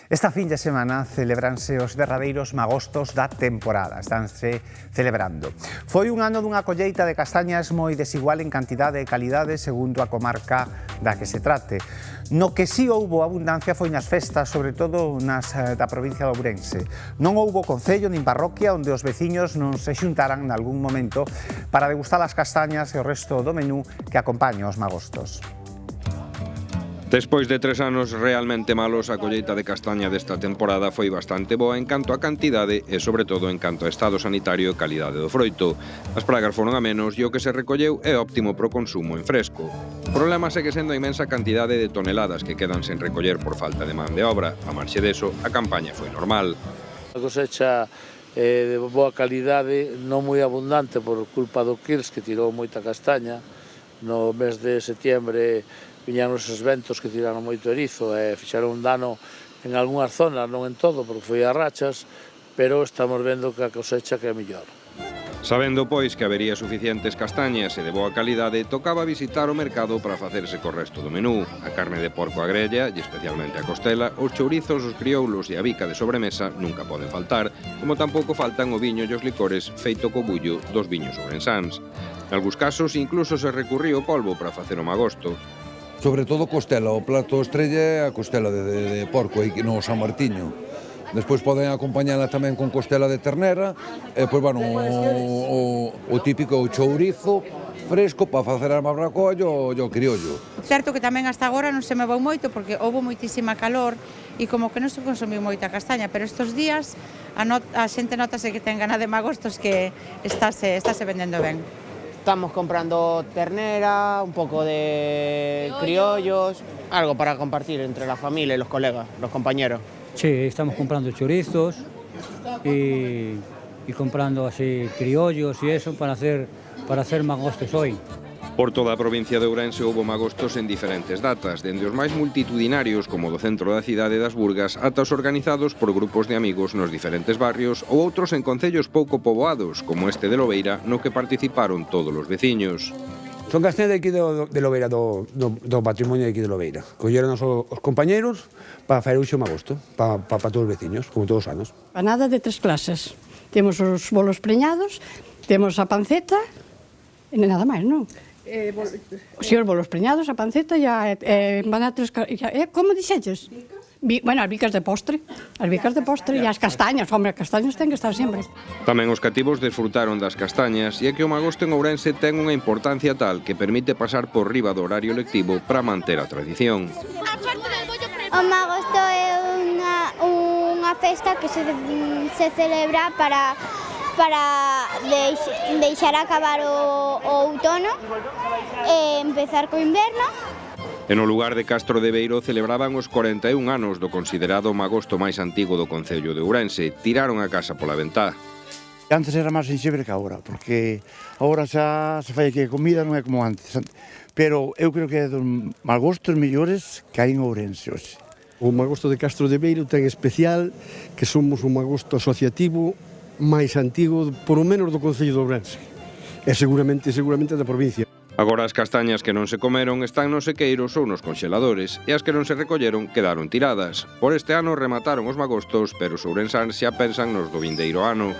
Esta fin de semana celebranse os derradeiros magostos da temporada. Estánse celebrando. Foi un ano dunha colleita de castañas moi desigual en cantidade e calidade segundo a comarca da que se trate. No que sí houbo abundancia foi nas festas, sobre todo nas da provincia de Ourense. Non houbo concello nin parroquia onde os veciños non se xuntaran nalgún momento para degustar as castañas e o resto do menú que acompaña os magostos. Despois de 3 anos realmente malos, a colleita de castaña desta temporada foi bastante boa en canto a cantidade e, sobre todo, en canto a estado sanitario e calidade do froito. As pragas foron a menos e o que se recolleu é óptimo pro consumo en fresco. O problema segue sendo a inmensa cantidade de toneladas que quedan sen recoller por falta de man de obra. A marxe deso, a campaña foi normal. A cosecha de boa calidade, non moi abundante por culpa do Kirs, que tirou moita castaña. No mes de setiembre viñan os ventos que tiraron moito erizo e fixaron un dano en algunhas zonas, non en todo, porque foi a rachas, pero estamos vendo que a cosecha que é mellor. Sabendo, pois, que habería suficientes castañas e de boa calidade, tocaba visitar o mercado para facerse co resto do menú. A carne de porco a grella, e especialmente a costela, os chourizos, os crioulos e a bica de sobremesa nunca poden faltar, como tampouco faltan o viño e os licores feito co bullo dos viños ourensáns. Nalgúns casos, incluso se recurriu o polvo para facer o magosto. Sobre todo costela, o plato estrella é a costela de porco aí no San Martiño. Despois poden acompañala tamén con costela de ternera e pois, bueno, o típico o chourizo fresco para facer a barbacoa e o criollo. Certo que tamén hasta agora non se me vou moito porque houve moitísima calor e como que non se consumiu moita castaña, pero estes días a xente notase que ten gana de magostos que estáse vendendo ben. Estamos comprando ternera, un poco de criollos, algo para compartir entre la familia y los colegas, los compañeros. Sí, estamos comprando chorizos y comprando así criollos y eso para hacer magostos hoy. Por toda a provincia de Ourense houbo magostos en diferentes datas, dende os máis multitudinarios como do centro da cidade das Burgas ata os organizados por grupos de amigos nos diferentes barrios ou outros en concellos pouco poboados, como este de Lobeira, no que participaron todos os veciños. Son castañas de aquí de Lobeira, do patrimonio de aquí de Lobeira. Colleron os compañeros para facer o magosto, para todos os veciños, como todos os anos. Panada de 3 clases. Temos os bolos preñados, temos a panceta, e nada máis, non? Os bolos preñados, a panceta e a empanada 3 clases. Como dixeches? Bueno, as bicas de postre e as castañas, hombre, as castañas ten que estar sempre. Tamén os cativos desfrutaron das castañas e é que o magosto en Ourense ten unha importancia tal que permite pasar por riba do horario lectivo para manter a tradición. O magosto é unha festa que se celebra para deixar acabar o outono e empezar co inverno. E no lugar de Castro de Beiro celebraban os 41 anos do considerado magosto máis antigo do concello de Ourense. Tiraron a casa pola ventá. Antes era máis sensible que agora, porque agora xa se fai aquí a comida, non é como antes. Pero eu creo que é dos magostos mellores que hai en Ourense hoxe. O magosto de Castro de Beiro ten especial que somos un magosto asociativo máis antigo, por lo menos do concello de Ourense. E seguramente da provincia. Agora as castañas que non se comeron están nos sequeiros ou nos conxeladores e as que non se recolleron quedaron tiradas. Por este ano remataron os magostos, pero os ourensáns xa pensan nos do vindeiro ano.